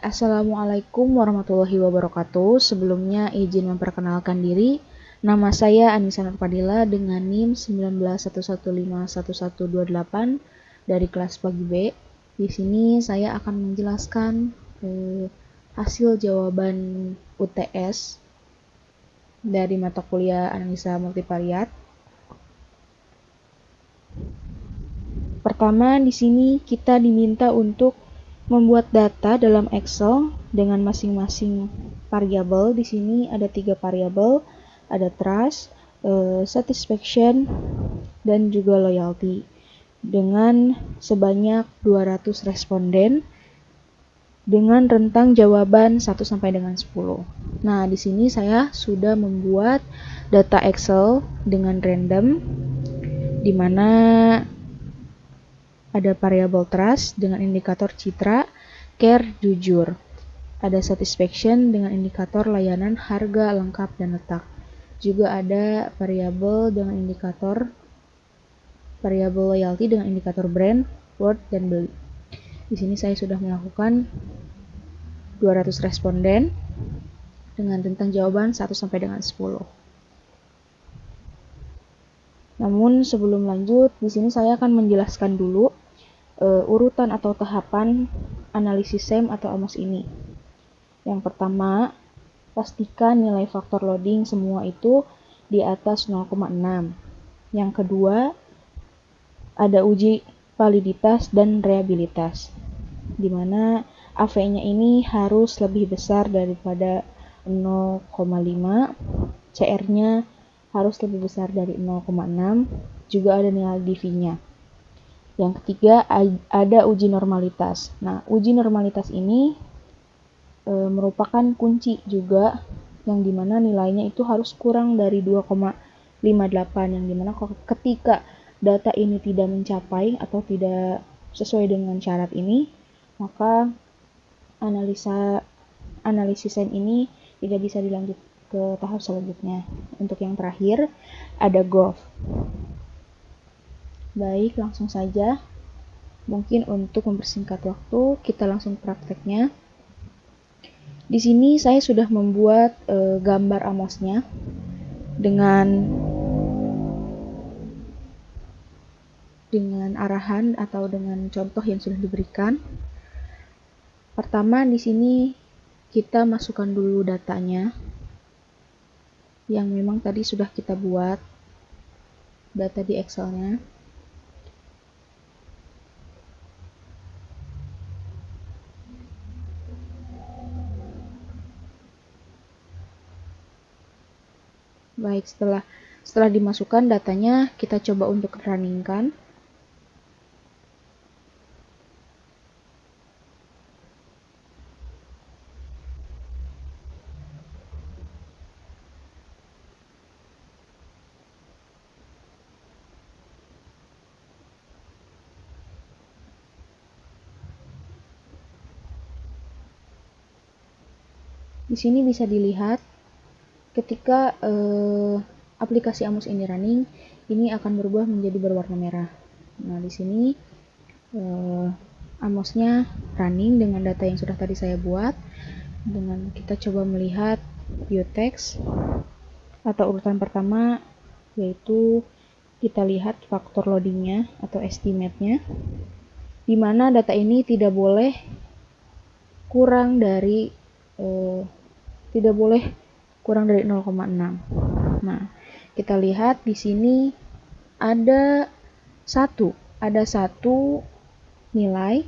Assalamualaikum warahmatullahi wabarakatuh. Sebelumnya izin memperkenalkan diri. Nama saya Anissa Nurfadila dengan NIM 1911511128 dari kelas pagi B. Di sini saya akan menjelaskan hasil jawaban UTS dari mata kuliah Analisa Multivariat. Pertama, di sini kita diminta untuk membuat data dalam Excel dengan masing-masing variabel. Di sini ada 3 variabel, ada trust, satisfaction, dan juga loyalty. Dengan sebanyak 200 responden dengan rentang jawaban 1 sampai dengan 10. Nah, di sini saya sudah membuat data Excel dengan random, di mana ada variabel trust dengan indikator citra, care, jujur. Ada satisfaction dengan indikator layanan, harga, lengkap, dan letak. Juga ada variabel dengan indikator variabel loyalty dengan indikator brand, word, dan beli. Di sini saya sudah melakukan 200 responden dengan rentang jawaban 1 sampai dengan 10. Namun sebelum lanjut, di sini saya akan menjelaskan dulu urutan atau tahapan analisis SEM atau AMOS ini. Yang pertama, pastikan nilai faktor loading semua itu di atas 0,6. Yang kedua, ada uji validitas dan reliabilitas, di mana AV-nya ini harus lebih besar daripada 0,5, CR-nya harus lebih besar dari 0,6, juga ada nilai DV-nya. Yang ketiga, ada uji normalitas. Nah, uji normalitas ini merupakan kunci juga, yang dimana nilainya itu harus kurang dari 2,58, yang dimana ketika data ini tidak mencapai atau tidak sesuai dengan syarat ini, maka analisis ini tidak bisa dilanjut ke tahap selanjutnya. Untuk yang terakhir, ada GOV. Baik, langsung saja. Mungkin untuk mempersingkat waktu, kita langsung prakteknya. Di sini saya sudah membuat gambar AMOS-nya dengan arahan atau dengan contoh yang sudah diberikan. Pertama, di sini kita masukkan dulu datanya yang memang tadi sudah kita buat, data di Excel-nya. Baik, setelah dimasukkan datanya, kita coba untuk runningkan. Di sini bisa dilihat ketika aplikasi AMOS ini running, ini akan berubah menjadi berwarna merah. Nah, di sini AMOS-nya running dengan data yang sudah tadi saya buat. Dengan kita coba melihat view text atau urutan pertama, yaitu kita lihat faktor loadingnya atau estimate-nya, di mana data ini tidak boleh kurang dari 0,6. Nah, kita lihat di sini ada satu nilai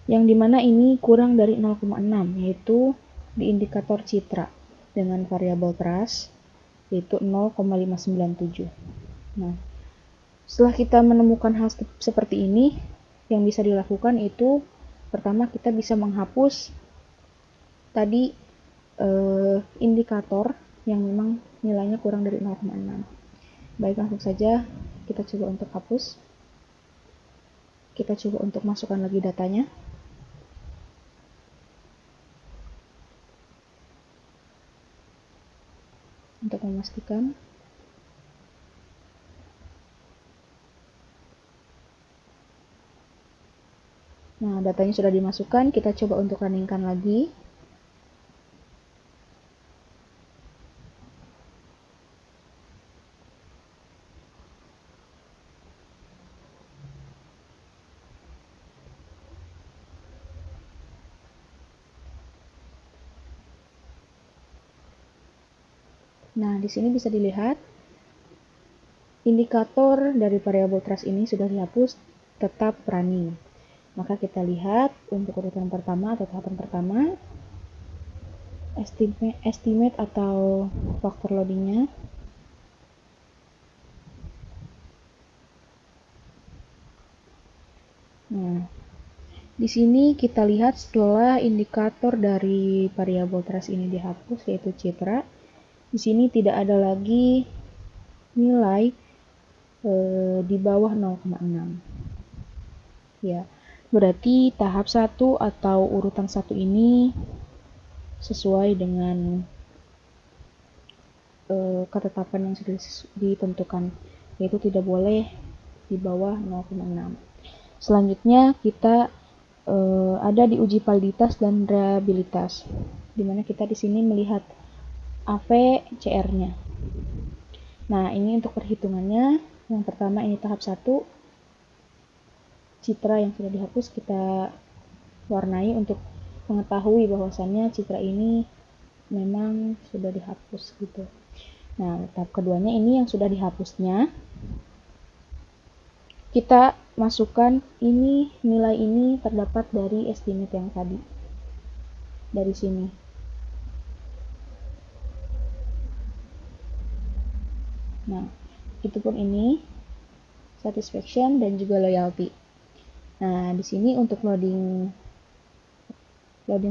yang dimana ini kurang dari 0,6, yaitu di indikator citra dengan variabel trust, yaitu 0,597. Nah, setelah kita menemukan hal seperti ini, yang bisa dilakukan itu pertama kita bisa menghapus tadi indikator yang memang nilainya kurang dari 0,6. Baik, langsung saja kita coba untuk hapus. Kita coba untuk masukkan lagi datanya. Untuk memastikan. Nah, Nah, datanya sudah dimasukkan, kita coba untuk runningkan lagi. Nah, di sini bisa dilihat indikator dari variabel trust ini sudah dihapus, tetap running. Maka kita lihat untuk urutan pertama atau tahapan pertama, estimate atau faktor loadingnya. Nah, di sini kita lihat setelah indikator dari variabel trust ini dihapus, yaitu citra, di sini tidak ada lagi nilai di bawah 0,6. Ya, berarti tahap 1 atau urutan 1 ini sesuai dengan ketetapan yang sudah ditentukan, yaitu tidak boleh di bawah 0,6. Selanjutnya kita ada di uji validitas dan reliabilitas, dimana kita di sini melihat AVCR-nya. Nah, ini untuk perhitungannya. Yang pertama ini tahap 1, citra yang sudah dihapus kita warnai untuk mengetahui bahwasannya citra ini memang sudah dihapus gitu. Nah, tahap keduanya ini yang sudah dihapusnya, kita masukkan ini, nilai ini terdapat dari estimate yang tadi, dari sini. Nah, itu pun ini satisfaction dan juga loyalty. Nah, di sini untuk loading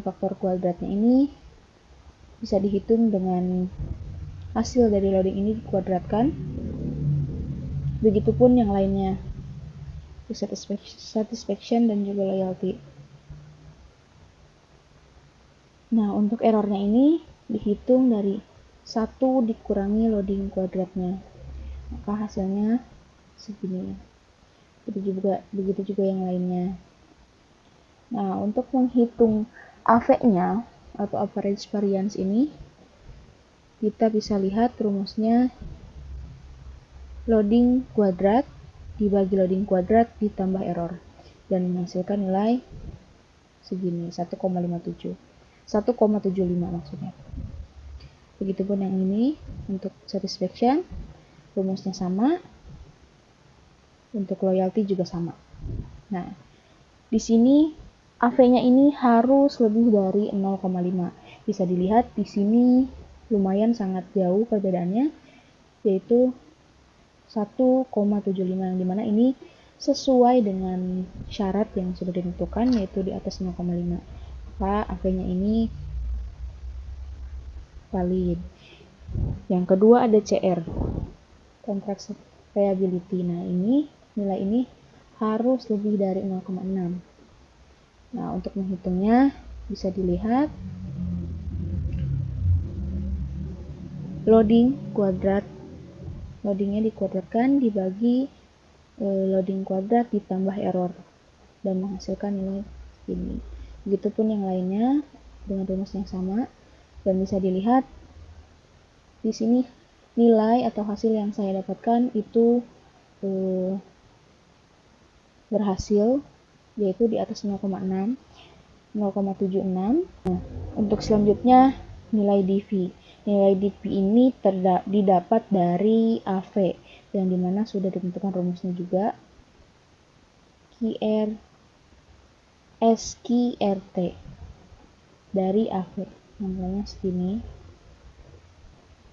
faktor kuadratnya ini bisa dihitung dengan hasil dari loading ini dikuadratkan. Begitupun yang lainnya, satisfaction dan juga loyalty. Nah, untuk errornya ini dihitung dari 1 dikurangi loading kuadratnya, maka hasilnya segini. Begitu juga yang lainnya. Nah, untuk menghitung AV-nya atau average variance ini, kita bisa lihat rumusnya loading kuadrat dibagi loading kuadrat ditambah error, dan menghasilkan nilai segini, 1,57. 1,75 maksudnya. Begitupun yang ini untuk satisfaction, rumusnya sama. Untuk loyalty juga sama. Nah, di sini AV-nya ini harus lebih dari 0,5. Bisa dilihat di sini lumayan sangat jauh perbedaannya, yaitu 1,75, yang dimana ini sesuai dengan syarat yang sudah ditentukan, yaitu di atas 0,5. Maka AV-nya ini valid. Yang kedua ada CR, contract reliability. Nah, ini nilai ini harus lebih dari 0,6. Nah, untuk menghitungnya bisa dilihat loading kuadrat, loadingnya dikuadratkan dibagi loading kuadrat ditambah error, dan menghasilkan nilai ini. Begitupun yang lainnya dengan rumus yang sama, dan bisa dilihat di sini nilai atau hasil yang saya dapatkan itu berhasil, yaitu di atas 0,6, 0,76. Nah, untuk selanjutnya nilai DV. Nilai DV ini didapat dari AV, yang dimana sudah ditentukan rumusnya juga, SQRT dari AV, namanya segini.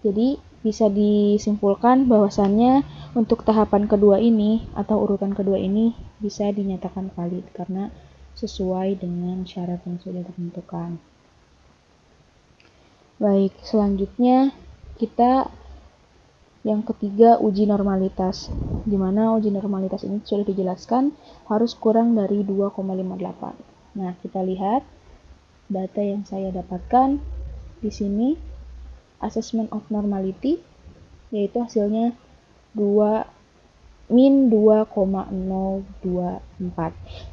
Jadi bisa disimpulkan bahwasannya untuk tahapan kedua ini atau urutan kedua ini bisa dinyatakan valid karena sesuai dengan syarat yang sudah ditentukan. Baik, selanjutnya kita yang ketiga, uji normalitas, di mana uji normalitas ini sudah dijelaskan harus kurang dari 2,58. Nah, kita lihat data yang saya dapatkan di sini, assessment of normality, yaitu hasilnya 2 min 2,024,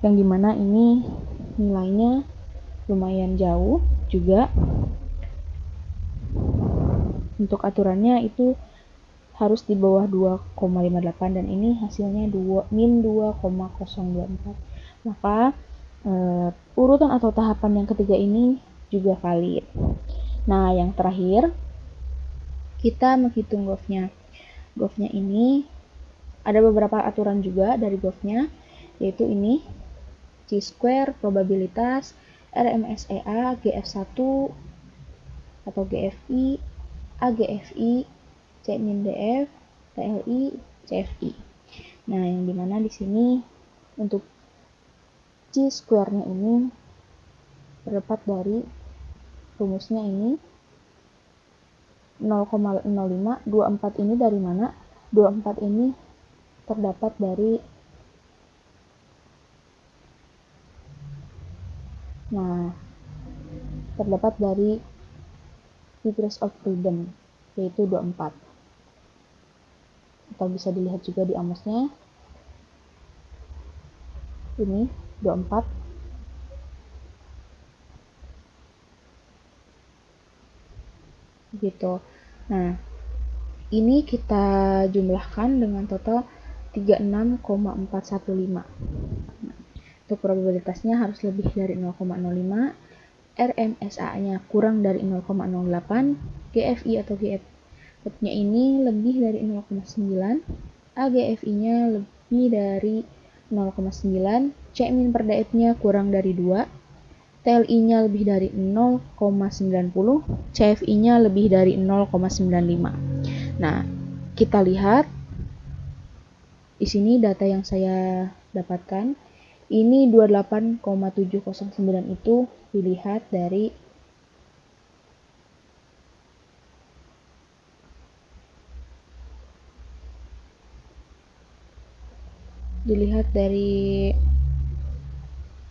yang dimana ini nilainya lumayan jauh juga. Untuk aturannya itu harus di bawah 2,58 dan ini hasilnya min 2,024. Maka urutan atau tahapan yang ketiga ini juga valid. Nah, yang terakhir kita menghitung GOV-nya. GOV-nya ini ada beberapa aturan juga dari GOV-nya, yaitu ini chi-square, probabilitas, RMSEA, GF1 atau GFI, AGFI, C-DF, TLI, CFI. Nah, yang dimana di sini untuk chi-square-nya ini terdapat dari rumusnya ini 0,05. 24 ini dari mana? 24 ini terdapat dari degrees of freedom, yaitu 24. Atau bisa dilihat juga di Amosnya. Ini 24. Gitu. Nah, ini kita jumlahkan dengan total 36,415. Untuk probabilitasnya harus lebih dari 0,05, RMSA-nya kurang dari 0,08, GFI atau GF-nya ini lebih dari 0,9, AGFI-nya lebih dari 0,9, C-min per DF-nya kurang dari 2, TLI-nya lebih dari 0,90, CFI-nya lebih dari 0,95. Nah, kita lihat di sini data yang saya dapatkan. Ini 28,709 itu dilihat dari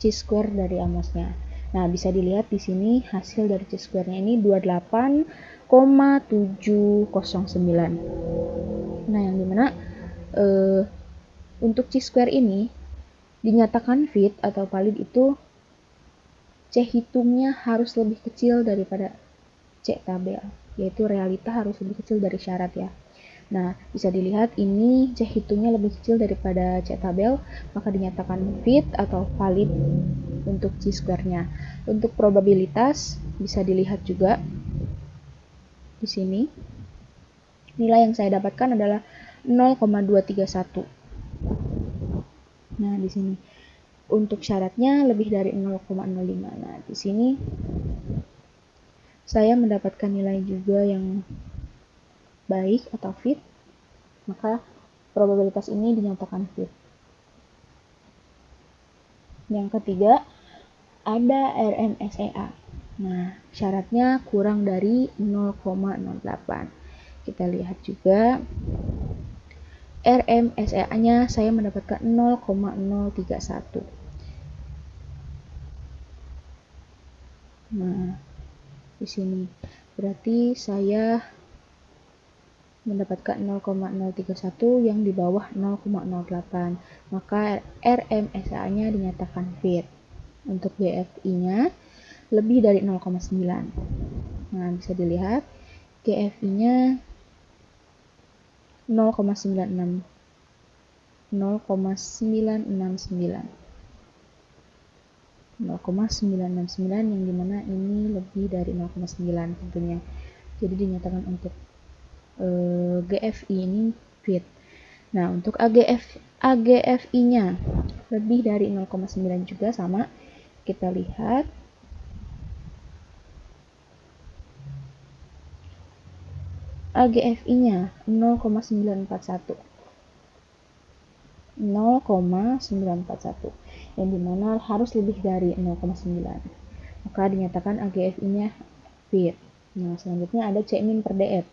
chi-square dari Amosnya. Nah, bisa dilihat di sini hasil dari chi-square-nya ini 28,709. Nah, yang dimana untuk chi-square ini dinyatakan fit atau valid itu C hitungnya harus lebih kecil daripada C tabel, yaitu realita harus lebih kecil dari syarat ya. Nah, bisa dilihat ini C hitungnya lebih kecil daripada C tabel, maka dinyatakan fit atau valid untuk chi-square-nya. Untuk probabilitas bisa dilihat juga di sini. Nilai yang saya dapatkan adalah 0,231. Nah, di sini untuk syaratnya lebih dari 0,05. Nah, di sini saya mendapatkan nilai juga yang baik atau fit, maka probabilitas ini dinyatakan fit. Yang ketiga, ada RMSEA. Nah, syaratnya kurang dari 0,08. Kita lihat juga RMSEA-nya saya mendapatkan 0,031. Nah, di sini berarti saya mendapatkan 0,031 yang di bawah 0,08, maka RMSA-nya dinyatakan fit. Untuk GFI-nya lebih dari 0,9. Nah, bisa dilihat GFI-nya 0,969 yang dimana ini lebih dari 0,9 tentunya. Jadi dinyatakan untuk GFI ini fit. Nah, untuk AGFI-nya lebih dari 0,9 juga sama. Kita lihat AGFI-nya 0,941. Yang dimana harus lebih dari 0,9. Maka dinyatakan AGFI-nya fit. Nah, selanjutnya ada C-min per DF.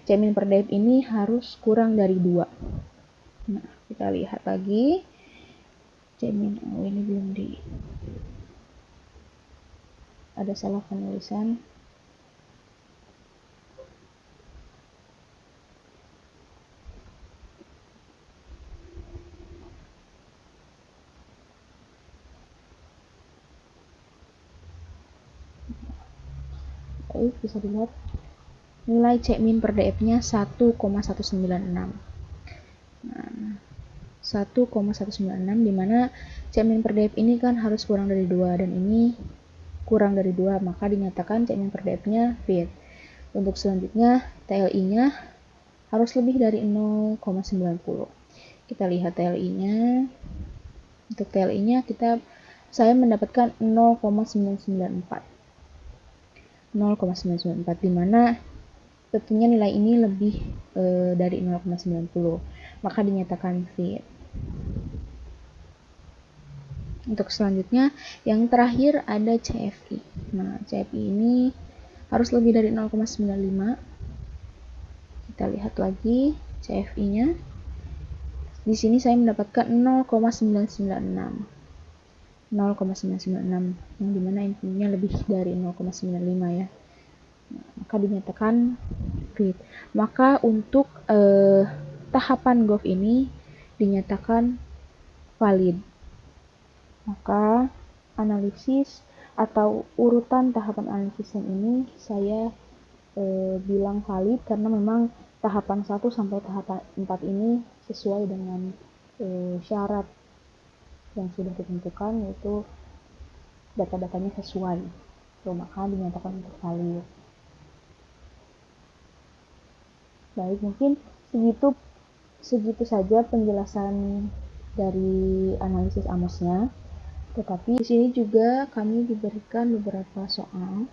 C-min per DF ini harus kurang dari 2. Nah, kita lihat lagi. C-min, ini belum ada salah penulisan. Baik, bisa dilihat nilai Cmin per DF-nya 1,196. Nah, 1,196 dimana Cmin per DF ini kan harus kurang dari 2 dan ini kurang dari 2, maka dinyatakan Cmin per DF-nya fit. Untuk selanjutnya TLI-nya harus lebih dari 0,90. Kita lihat TLI-nya. Untuk TLI-nya saya mendapatkan 0,994. 0,994 dimana tentunya nilai ini lebih dari 0,90, maka dinyatakan fit. Untuk selanjutnya yang terakhir ada CFI. Nah, CFI ini harus lebih dari 0,95. Kita lihat lagi CFI-nya. Di sini saya mendapatkan 0,996. 0,996 yang dimana intinya lebih dari 0,95 ya. Nah, maka dinyatakan fit. Maka untuk tahapan GOV ini dinyatakan valid. Maka analisis atau urutan tahapan analisis ini saya bilang valid karena memang tahapan 1 sampai tahapan 4 ini sesuai dengan syarat yang sudah ditentukan, yaitu data-datanya sesuai. Maka dinyatakan untuk valid. Baik, mungkin segitu saja penjelasan dari analisis AMOS-nya. Tetapi di sini juga kami diberikan beberapa soal.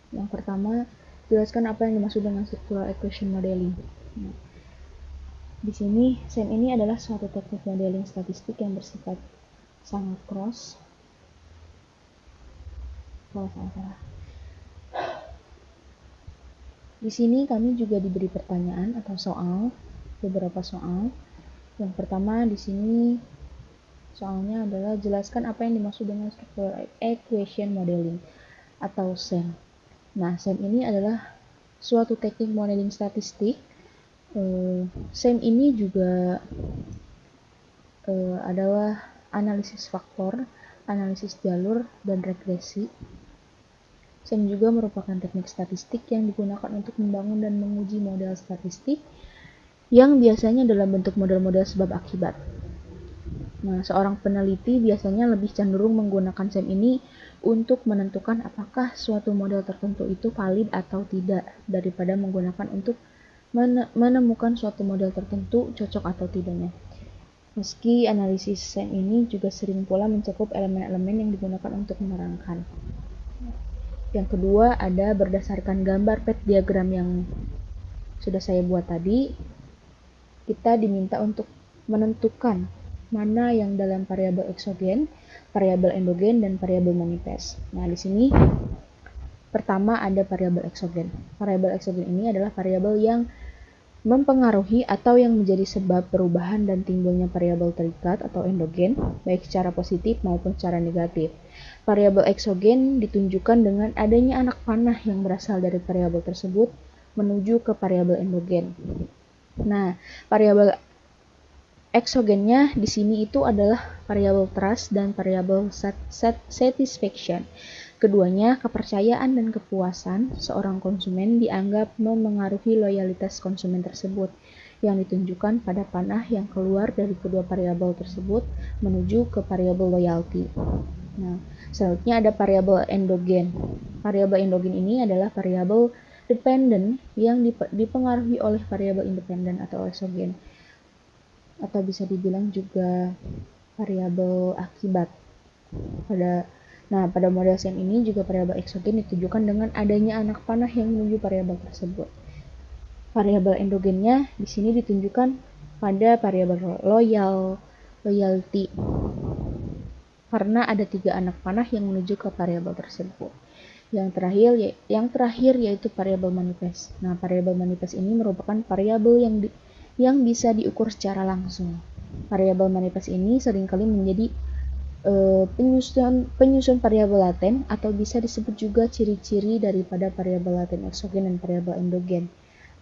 Yang pertama, jelaskan apa yang dimaksud dengan circular equation modeling. Nah, di sini SEM ini adalah suatu teknik modeling statistik yang bersifat sangat cross. Di sini kami juga diberi pertanyaan atau soal, beberapa soal. Yang pertama di sini soalnya adalah jelaskan apa yang dimaksud dengan circular equation modeling atau SEM. Nah, SEM ini adalah suatu teknik modeling statistik. SEM ini juga adalah analisis faktor, analisis jalur, dan regresi. SEM juga merupakan teknik statistik yang digunakan untuk membangun dan menguji model statistik yang biasanya dalam bentuk model-model sebab akibat. Nah, seorang peneliti biasanya lebih cenderung menggunakan SEM ini untuk menentukan apakah suatu model tertentu itu valid atau tidak daripada menggunakan untuk menemukan suatu model tertentu cocok atau tidaknya. Meski analisis SEM ini juga sering pula mencakup elemen-elemen yang digunakan untuk menerangkan. Yang kedua ada berdasarkan gambar pet diagram yang sudah saya buat tadi, kita diminta untuk menentukan mana yang dalam variabel eksogen, variabel endogen, dan variabel manifest. Nah, di sini pertama ada variabel eksogen. Variabel eksogen ini adalah variabel yang mempengaruhi atau yang menjadi sebab perubahan dan timbulnya variabel terikat atau endogen, baik secara positif maupun secara negatif. Variabel eksogen ditunjukkan dengan adanya anak panah yang berasal dari variabel tersebut menuju ke variabel endogen. Nah, variabel eksogennya di sini itu adalah variabel trust dan variabel satisfaction. Keduanya, kepercayaan dan kepuasan seorang konsumen dianggap memengaruhi loyalitas konsumen tersebut, yang ditunjukkan pada panah yang keluar dari kedua variabel tersebut menuju ke variabel loyalty. Nah, selanjutnya ada variabel endogen. Variabel endogen ini adalah variabel dependent yang dipengaruhi oleh variabel independen atau eksogen, atau bisa dibilang juga variabel akibat. Pada model SEM ini juga variabel eksogen ditunjukkan dengan adanya anak panah yang menuju variabel tersebut. Variabel endogennya di sini ditunjukkan pada variabel loyalty, karena ada 3 anak panah yang menuju ke variabel tersebut. Yang terakhir yaitu variabel manifest. Nah, variabel manifest ini merupakan variabel yang bisa diukur secara langsung. Variabel manifest ini seringkali menjadi penyusun variabel laten, atau bisa disebut juga ciri-ciri daripada variabel laten eksogen dan variabel endogen.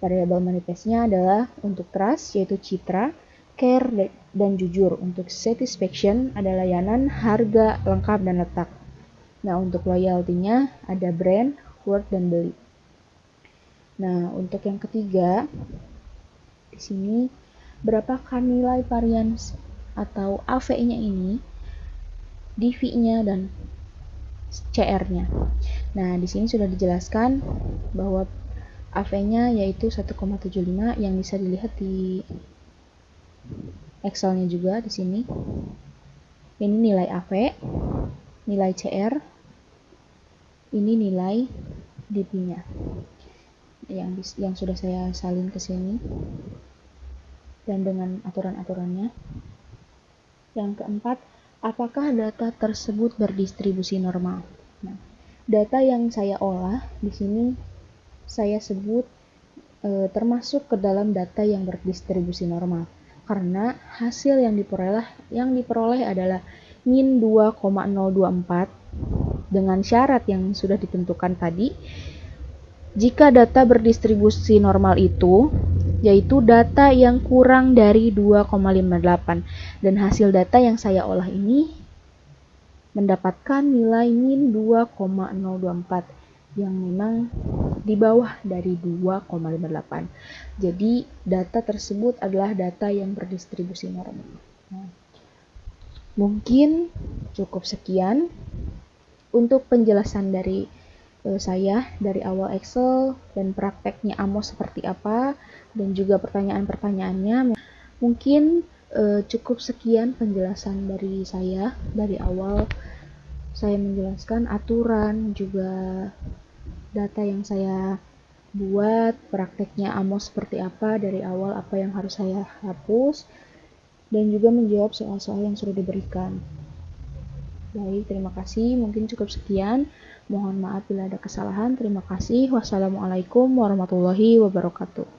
Variabel manifestnya adalah untuk trust yaitu citra, care dan jujur. Untuk satisfaction adalah layanan, harga, lengkap, dan letak. Nah, untuk royaltinya ada brand, word, dan beli. Nah, untuk yang ketiga, di sini berapakah nilai varians atau AV-nya ini, DV-nya, dan CR-nya. Nah, di sini sudah dijelaskan bahwa AV-nya yaitu 1,75 yang bisa dilihat di Excel-nya juga di sini. Ini nilai AV, nilai CR, ini nilai DP-nya. Yang sudah saya salin ke sini dan dengan aturan-aturannya. Yang keempat, apakah data tersebut berdistribusi normal? Nah, data yang saya olah di sini saya sebut termasuk ke dalam data yang berdistribusi normal karena hasil yang diperoleh adalah min 2,024 dengan syarat yang sudah ditentukan tadi. Jika data berdistribusi normal itu yaitu data yang kurang dari 2,58 dan hasil data yang saya olah ini mendapatkan nilai min 2,024 yang memang di bawah dari 2,58. Jadi data tersebut adalah data yang berdistribusi normal. Nah, mungkin cukup sekian untuk penjelasan dari saya dari awal Excel dan prakteknya Amos seperti apa dan juga pertanyaan-pertanyaannya. Mungkin cukup sekian penjelasan dari saya dari awal. Saya menjelaskan aturan juga data yang saya buat, prakteknya Amos seperti apa dari awal, apa yang harus saya hapus, dan juga menjawab soal-soal yang sudah diberikan. Baik, terima kasih. Mungkin cukup sekian. Mohon maaf bila ada kesalahan. Terima kasih. Wassalamualaikum warahmatullahi wabarakatuh.